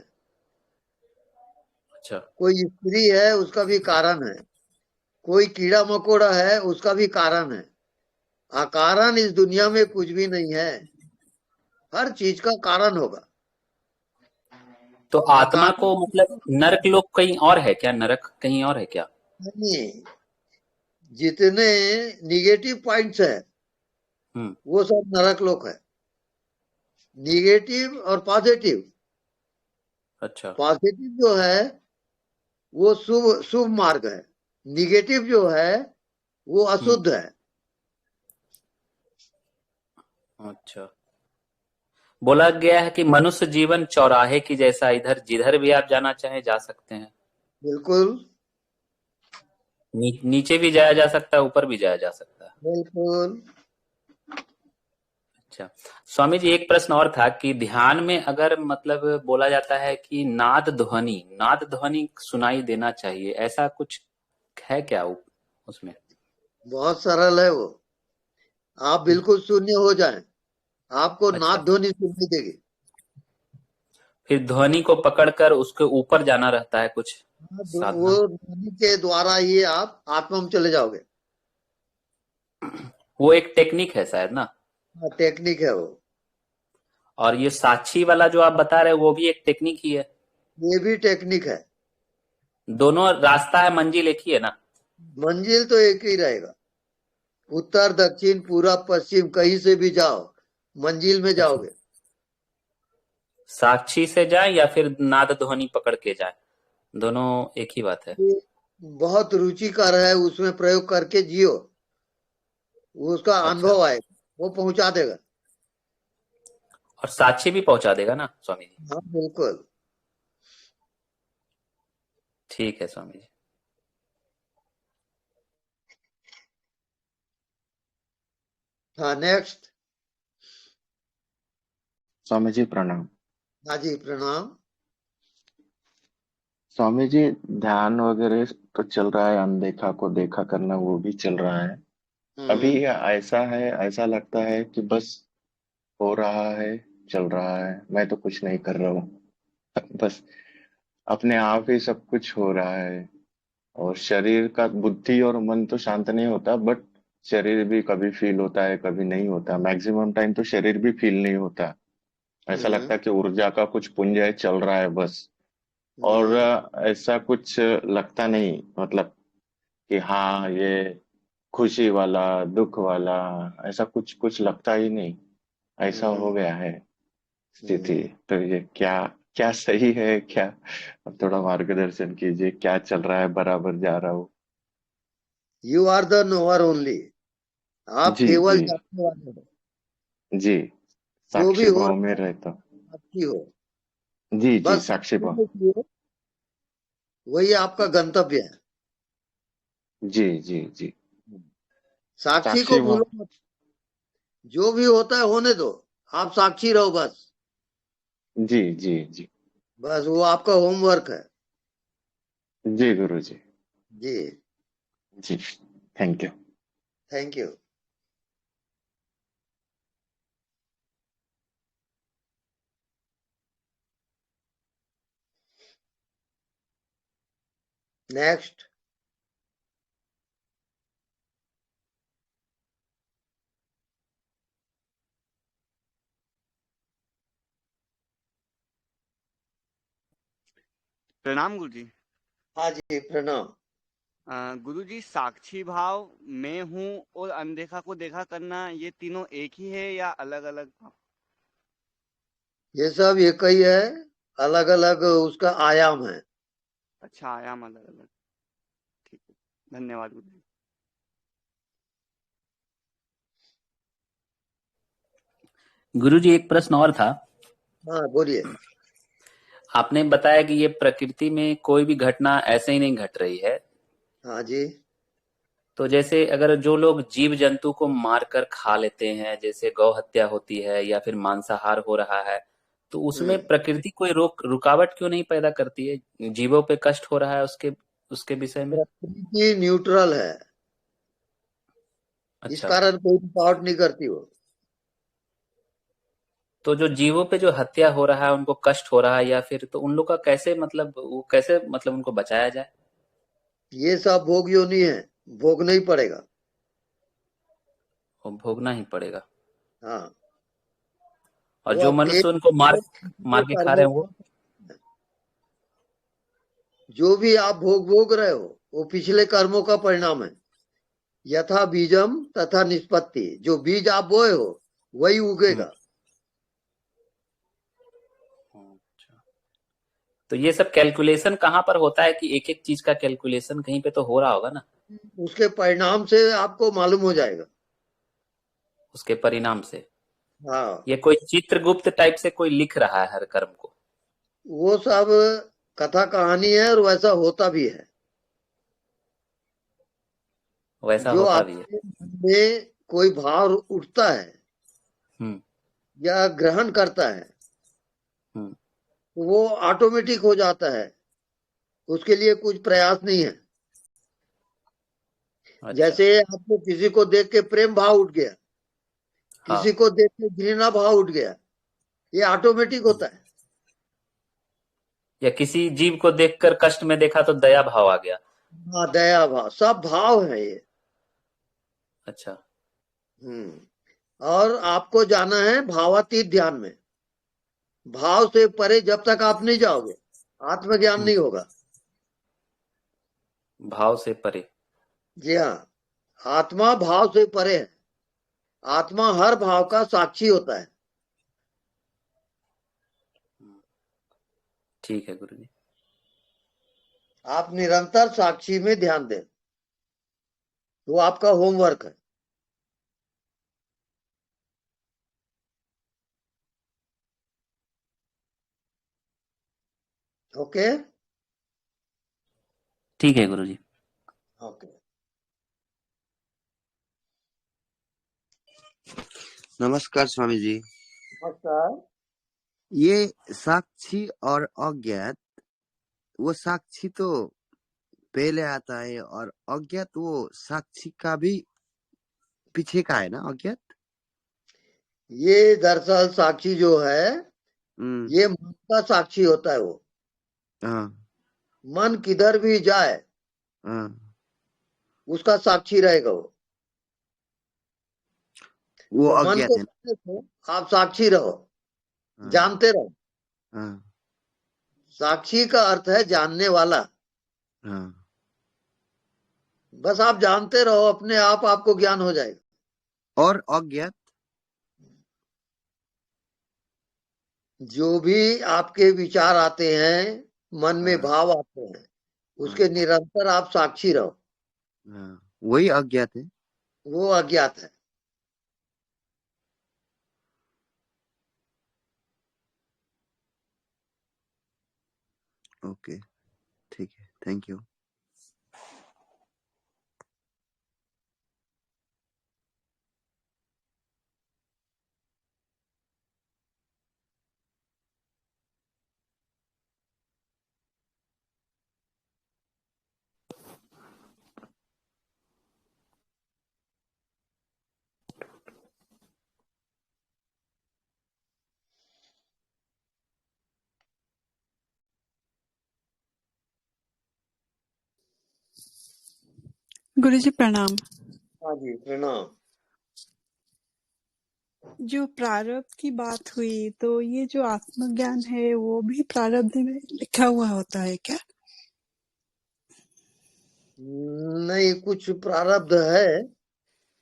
अच्छा। कोई स्त्री है उसका भी कारण है, कोई कीड़ा मकोड़ा है उसका भी कारण है। अकारण इस दुनिया में कुछ भी नहीं है, हर चीज का कारण होगा। तो आत्मा को मतलब नरक लोक कहीं और है क्या? नरक कहीं और है क्या? नहीं, जितने निगेटिव पॉइंट्स है वो सब नरक लोक है। निगेटिव और पॉजिटिव। अच्छा। पॉजिटिव जो है वो शुभ शुभ मार्ग है, निगेटिव जो है वो अशुद्ध है। अच्छा। बोला गया है कि मनुष्य जीवन चौराहे की जैसा, इधर जिधर भी आप जाना चाहें जा सकते हैं। बिल्कुल। नीचे भी जाया जा सकता है, ऊपर भी जाया जा सकता है। बिल्कुल। अच्छा स्वामी जी, एक प्रश्न और था कि ध्यान में अगर मतलब बोला जाता है कि नाद ध्वनि सुनाई देना चाहिए, ऐसा कुछ है क्या उसमें? बहुत सरल है वो। आप बिल्कुल शून्य हो जाएं, आपको नाद ध्वनि सुननी देगी। फिर ध्वनि को पकड़कर उसके ऊपर जाना रहता है कुछ साधना? वो ध्वनि के द्वारा ही आप आत्मा में चले जाओगे। वो एक टेक्निक है शायद ना? टेक्निक है वो। और ये साक्षी वाला जो आप बता रहे हैं वो भी एक टेक्निक ही है? ये भी टेक्निक है। दोनों रास्ता है, मंजिल एक ही है ना? मंजिल तो एक ही रहेगा, उत्तर दक्षिण पूरब पश्चिम कहीं से भी जाओ मंजिल में जाओगे। साक्षी से जाए या फिर नाद ध्वनि पकड़ के जाए, दोनों एक ही बात है। बहुत रुचिकर है, उसमें प्रयोग करके जियो, उसका अनुभव आएगा, वो पहुंचा देगा। और साक्षी भी पहुंचा देगा ना स्वामी जी? हाँ बिल्कुल। ठीक है स्वामी जी। हाँ, नेक्स्ट। स्वामी जी प्रणाम। हाँ जी, प्रणाम। स्वामी जी, ध्यान वगैरह तो चल रहा है, अनदेखा को देखा करना वो भी चल रहा है। अभी ऐसा है, ऐसा लगता है कि बस हो रहा है, चल रहा है, मैं तो कुछ नहीं कर रहा हूँ बस अपने आप ही सब कुछ हो रहा है। और शरीर का, बुद्धि और मन तो शांत नहीं होता, बट शरीर भी कभी फील होता है कभी नहीं होता। मैक्सिमम टाइम तो शरीर भी फील नहीं होता। ऐसा लगता है कि ऊर्जा का कुछ पुंज है, चल रहा है बस। और ऐसा कुछ लगता नहीं, मतलब कि हाँ ये खुशी वाला दुख वाला, ऐसा कुछ कुछ लगता ही नहीं। ऐसा हो गया है स्थिति। तो ये क्या क्या सही है क्या? अब थोड़ा मार्गदर्शन कीजिए, क्या चल रहा है, बराबर जा रहा हूँ? You are the knower only. आप जी केवल जी जानने वाले हो। जी, जो भी साक्षी हो भाव रहा में है रहता हूँ। साक्षी हो। जी जी, बस साक्षी साक्षी भाव। देखिए, वही आपका गंतव्य है। जी जी जी, साक्षी को साक्षी भाव। भूलो मत। जो भी होता है होने दो, आप साक्षी रहो बस। जी जी जी बस वो आपका होमवर्क है। जी गुरु जी। जी, जी, thank you. Thank you. Next. प्रणाम गुरु जी। हाँ जी, प्रणाम। गुरु जी, साक्षी भाव, मैं हूँ और अनदेखा को देखा करना, ये तीनों एक ही है या अलग अलग? ये सब एक ही है, अलग अलग उसका आयाम है। अच्छा, आयाम अलग अलग। ठीक है, धन्यवाद गुरु जी। गुरुजी एक प्रश्न और था। हाँ, बोलिए। आपने बताया कि ये प्रकृति में कोई भी घटना ऐसे ही नहीं घट रही है। हाँ जी। तो जैसे अगर जो लोग जीव जंतु को मारकर खा लेते हैं, जैसे गौ हत्या होती है या फिर मांसाहार हो रहा है, तो उसमें प्रकृति कोई रुकावट क्यों नहीं पैदा करती है? जीवों पे कष्ट हो रहा है उसके विषय में। प्रकृति न्यूट्रल है, इस अच्छा, कारण कोई रुकावट नहीं करती वो। तो जो जीवों पे जो हत्या हो रहा है, उनको कष्ट हो रहा है या फिर, तो उन लोग का कैसे मतलब वो कैसे मतलब उनको बचाया जाए? ये सब भोग योनि है, भोगना ही पड़ेगा। वो भोगना ही पड़ेगा। हाँ, और वो जो अपने मनुष्य उनको मार के खा रहे हैं वो। जो भी आप भोग रहे हो वो पिछले कर्मों का परिणाम है। यथा बीजम तथा निष्पत्ति, जो बीज आप बोए हो वही उगेगा। तो ये सब कैलकुलेशन कहाँ पर होता है कि एक एक चीज का कैलकुलेशन कहीं पे तो हो रहा होगा ना? उसके परिणाम से आपको मालूम हो जाएगा। उसके परिणाम से। हाँ, ये कोई चित्रगुप्त टाइप से कोई लिख रहा है हर कर्म को? वो सब कथा कहानी है और वैसा होता भी है। वैसा जो होता भी है। आपके मन में कोई भाव उठता है या ग्रहण करता है, वो ऑटोमेटिक हो जाता है, उसके लिए कुछ प्रयास नहीं है। अच्छा। जैसे आपको किसी को देख के प्रेम भाव उठ गया, किसी को देख के घृणा भाव उठ गया, ये ऑटोमेटिक होता है। या किसी जीव को देखकर कष्ट में देखा तो दया भाव आ गया। हाँ, दया भाव, सब भाव है ये। अच्छा। और आपको जाना है भावातीत ध्यान में। भाव से परे जब तक आप नहीं जाओगे, आत्मज्ञान नहीं होगा। भाव से परे। जी हाँ, आत्मा भाव से परे है। आत्मा हर भाव का साक्षी होता है। ठीक है गुरुजी। आप निरंतर साक्षी में ध्यान दें, वो आपका होमवर्क है। ओके। ठीक है गुरुजी। ओके। नमस्कार स्वामी जी। नमस्कार। ये साक्षी और अज्ञात, वो साक्षी तो पहले आता है और अज्ञात वो साक्षी का भी पीछे का है ना? अज्ञात ये दरअसल साक्षी जो है, ये मन का साक्षी होता है। वो मन किधर भी जाए उसका साक्षी रहेगा वो तो मन अज्ञात को है। जानने को आप साक्षी रहो, जानते रहो। साक्षी का अर्थ है जानने वाला। बस आप जानते रहो, अपने आप आपको ज्ञान हो जाएगा। और अज्ञात जो भी आपके विचार आते हैं, मन में हाँ भाव आते हैं, उसके हाँ निरंतर आप साक्षी रहो, हाँ, वही अज्ञात है। वो अज्ञात है। ओके, ठीक है, थैंक यू। गुरु जी प्रणाम। हाँ जी, प्रणाम। जो प्रारब्ध की बात हुई, तो ये जो आत्मज्ञान है वो भी प्रारब्ध में लिखा हुआ होता है क्या? नहीं, कुछ प्रारब्ध है,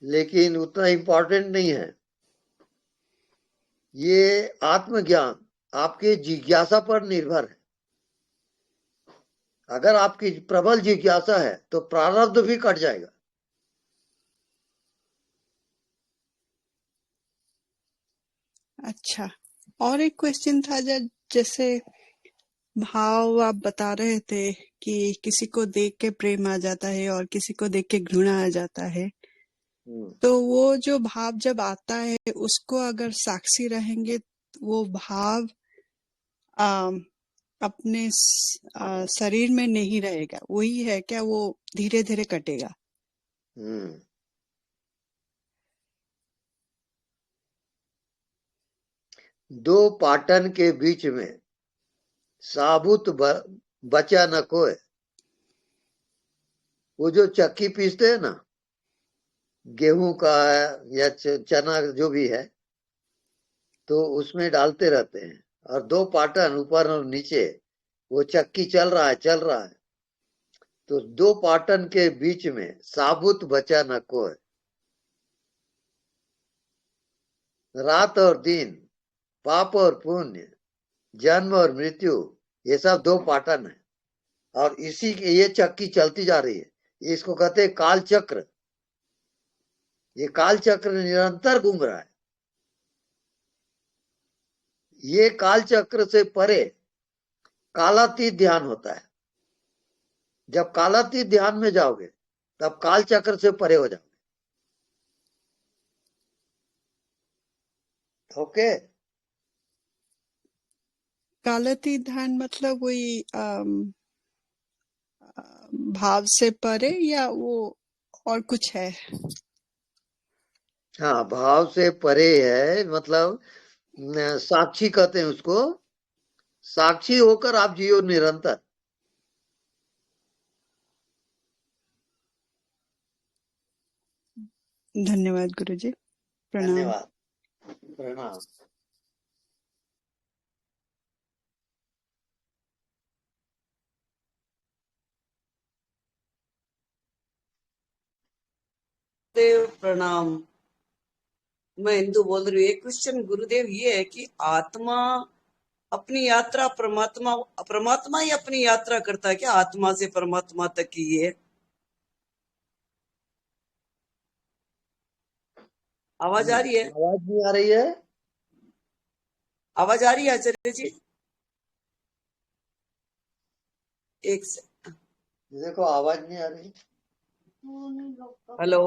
लेकिन उतना इम्पोर्टेंट नहीं है। ये आत्मज्ञान आपके जिज्ञासा पर निर्भर है। अगर आपकी प्रबल जिज्ञासा है तो प्रारब्ध भी कट जाएगा। अच्छा, और एक क्वेश्चन था, जैसे भाव आप बता रहे थे कि किसी को देख के प्रेम आ जाता है और किसी को देख के घृणा आ जाता है, तो वो जो भाव जब आता है उसको अगर साक्षी रहेंगे, वो भाव अपने शरीर में नहीं रहेगा, वही है क्या? वो धीरे धीरे कटेगा? दो पाटन के बीच में साबुत बचा न कोई। वो जो चक्की पीसते हैं ना, गेहूं का या चना जो भी है, तो उसमें डालते रहते हैं, और दो पाटन ऊपर और नीचे, वो चक्की चल रहा है, तो दो पाटन के बीच में साबुत बचा न कोई। रात और दिन, पाप और पुण्य, जन्म और मृत्यु, ये सब दो पाटन है, और इसी के ये चक्की चलती जा रही है। इसको कहते हैं काल चक्र। ये काल चक्र निरंतर घूम रहा है। ये काल चक्र से परे कालातीत ध्यान होता है। जब कालातीत ध्यान में जाओगे तब काल चक्र से परे हो जाओगे। ओके, कालातीत ध्यान मतलब वही भाव से परे, या वो और कुछ है? हाँ, भाव से परे है, मतलब साक्षी कहते हैं उसको। साक्षी होकर आप जियो निरंतर। धन्यवाद गुरुजी, प्रणाम। धन्यवाद, प्रणाम। देव प्रणाम। मैं इंदु बोल रही हूँ। एक क्वेश्चन गुरुदेव ये है कि आत्मा अपनी यात्रा परमात्मा ही अपनी यात्रा करता है क्या? आत्मा से परमात्मा तक की ये आवाज आ रही है? आवाज नहीं आ रही है? आवाज आ रही है आचार्य जी? एक से देखो, आवाज नहीं आ रही। Hello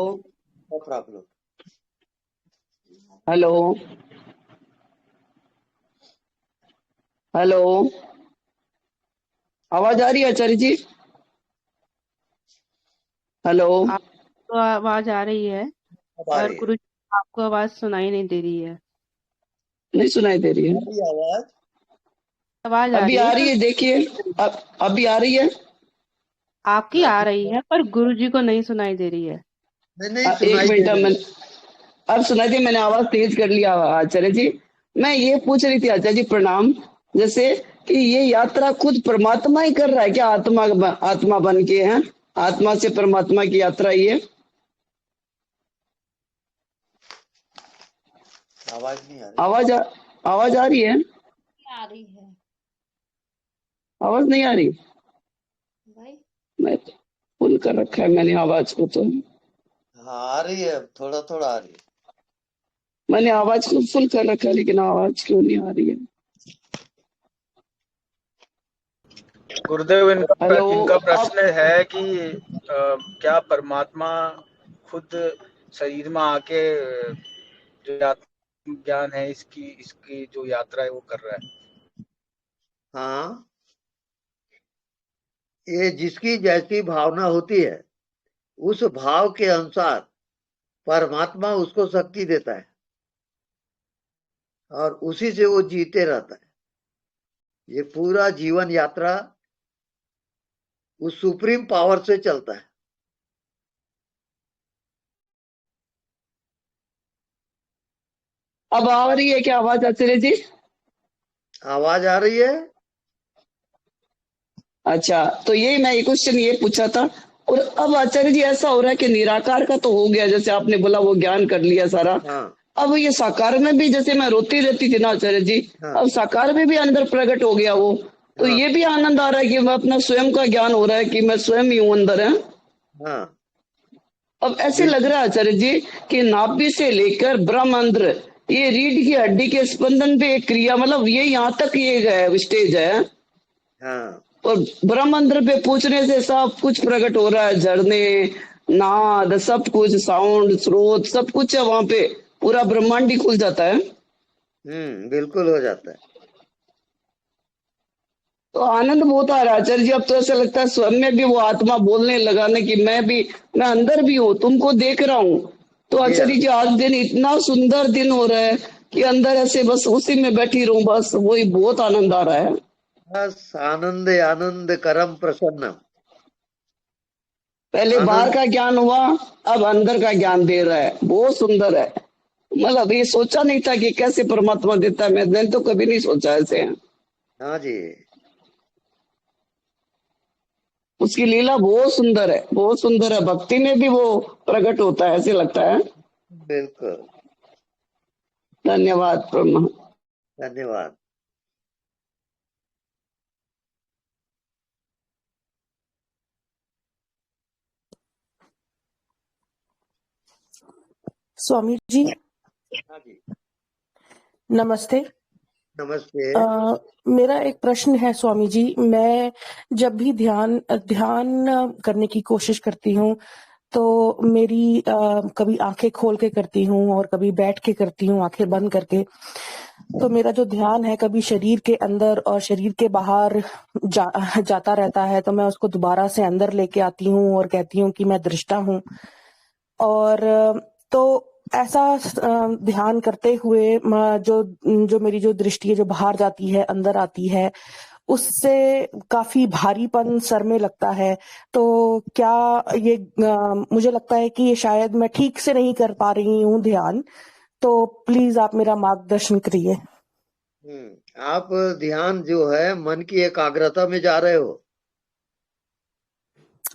no problem. Hello hello, आवाज आ रही है आचार्य जी? हेलो, आपको आवाज आ रही है, और गुरु आपको आवाज सुनाई नहीं दे रही है। नहीं सुनाई दे रही है? आवाज आवाज आ अभी रही आ है, रही है, देखिए अभी आ रही है? आपकी आ रही है, पर गुरुजी को नहीं सुनाई दे रही है। एक मिनट, मैं अब सुनाई दी, मैंने आवाज तेज कर लिया आचार्य जी। मैं ये पूछ रही थी आचार्य जी प्रणाम, जैसे कि ये यात्रा खुद परमात्मा ही कर रहा है क्या? आत्मा बन के है, आत्मा से परमात्मा की यात्रा ये? आवाज नहीं आ रही। आवाज आ रही है? आ रही है आवाज नहीं आ रही? भाई। मैं तो फुल कर रखा है मैंने आवाज को तो। हाँ आ रही है, थोड़ा थोड़ा आ रही है। मैंने आवाज को फुल कर रखा है लेकिन आवाज क्यों नहीं आ रही है? गुरुदेव, हेलो इनका अब प्रश्न है कि क्या परमात्मा खुद शरीर में आके जो ज्ञान है इसकी इसकी जो यात्रा है वो कर रहा है? हाँ, ये जिसकी जैसी भावना होती है उस भाव के अनुसार परमात्मा उसको शक्ति देता है और उसी से वो जीते रहता है। ये पूरा जीवन यात्रा उस सुप्रीम पावर से चलता है। अब आ रही है क्या आवाज आचार्य जी? आवाज आ रही है? अच्छा, तो यही मैं क्वेश्चन ये पूछा था। और अब आचार्य जी ऐसा हो रहा है कि निराकार का तो हो गया, जैसे आपने बोला वो ज्ञान कर लिया सारा। हाँ अब ये साकार में भी, जैसे मैं रोती रहती थी ना आचार्य जी, हाँ अब साकार में भी अंदर प्रकट हो गया वो। तो हाँ ये भी आनंद आ रहा है कि मैं अपना स्वयं का ज्ञान हो रहा है कि मैं स्वयं ही हूँ अंदर है। हाँ अब ऐसे लग रहा है आचार्य जी कि नाभि से लेकर ब्रह्मांत्र, ये रीढ़ की हड्डी के स्पंदन पे एक क्रिया, मतलब ये यहाँ तक ये स्टेज है। हाँ और ब्रह्मांत्र पे पूछने से सब कुछ प्रकट हो रहा है, झरने, नाद, सब कुछ, साउंड, स्रोत, सब कुछ है वहां पे। पूरा ब्रह्मांड ही खुल जाता है। बिल्कुल हो जाता है। तो आनंद बहुत आ रहा है आचार्य जी। अब तो ऐसा लगता है स्वयं में भी वो आत्मा बोलने लगाने की, मैं अंदर भी हूँ, तुमको देख रहा हूँ। तो जी हाँ, आचार्य जी आज दिन इतना सुंदर दिन हो रहा है कि अंदर ऐसे बस उसी में बैठी रहूं, बस वही बहुत आनंद आ रहा है। बस आनंद आनंद करम प्रसन्न। पहले बाहर आनंद का ज्ञान हुआ, अब अंदर का ज्ञान दे रहा है, बहुत सुंदर है। मतलब ये सोचा नहीं था कि कैसे परमात्मा देता है, मैंने तो कभी नहीं सोचा ऐसे। हाँ जी, उसकी लीला बहुत सुंदर है, बहुत सुंदर है। भक्ति में भी वो प्रकट होता है, ऐसे लगता है। बिल्कुल। धन्यवाद ब्रह्मा। धन्यवाद। स्वामी जी हाँ जी, नमस्ते। नमस्ते। मेरा एक प्रश्न है स्वामी जी। मैं जब भी ध्यान ध्यान करने की कोशिश करती हूँ तो मेरी कभी आंखें खोल के करती हूँ और कभी बैठ के करती हूँ आंखें बंद करके। तो मेरा जो ध्यान है कभी शरीर के अंदर और शरीर के बाहर जाता रहता है, तो मैं उसको दोबारा से अंदर लेके आती हूँ और कहती हूँ कि मैं दृष्टा हूँ। और तो ऐसा ध्यान करते हुए जो जो मेरी जो दृष्टि है जो बाहर जाती है अंदर आती है, उससे काफी भारीपन सर में लगता है। तो क्या ये मुझे लगता है कि ये शायद मैं ठीक से नहीं कर पा रही हूँ ध्यान। तो प्लीज आप मेरा मार्गदर्शन करिए। आप ध्यान जो है मन की एकाग्रता में जा रहे हो।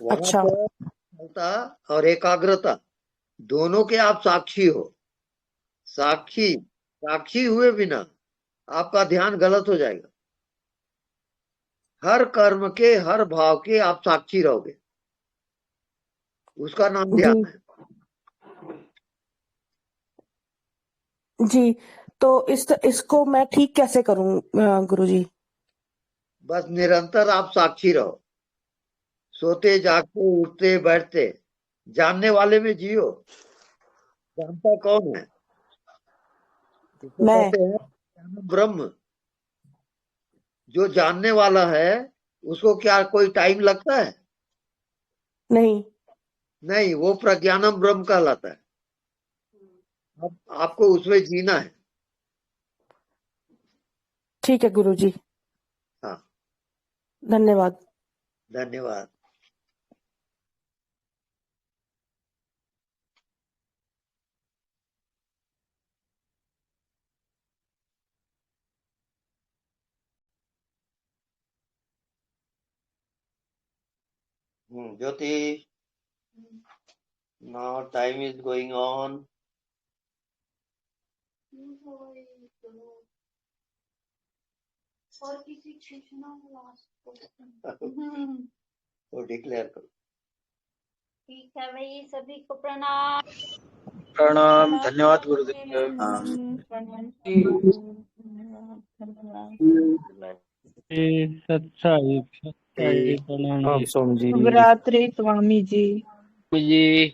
वहां अच्छा। पर क्षमता और एकाग्रता दोनों के आप साक्षी हो। साक्षी हुए बिना आपका ध्यान गलत हो जाएगा। हर कर्म के, हर भाव के आप साक्षी रहोगे, उसका नाम ध्यान जी है। जी। तो इसको मैं ठीक कैसे करूं गुरुजी? बस निरंतर आप साक्षी रहो, सोते जागते उठते बैठते, जानने वाले में जियो। जानता कौन है? इसको मैं कहते हैं ज्ञानम ब्रह्म। जो जानने वाला है उसको क्या कोई टाइम लगता है? नहीं। नहीं, वो प्रज्ञानम ब्रह्म कहलाता है। अब आपको उसमें जीना है। ठीक है गुरुजी, हाँ, धन्यवाद। धन्यवाद। Jyoti, now time is going on. और किसी पूछना लास्ट क्वेश्चन। वो डिक्लेयर करो। ठीक है भाई, सभी को प्रणाम। प्रणाम, धन्यवाद गुरुदेव। सच्चाई प्रणाम हाँ जी। स्वामी जी। शुभ रात्रि स्वामी जी। जी।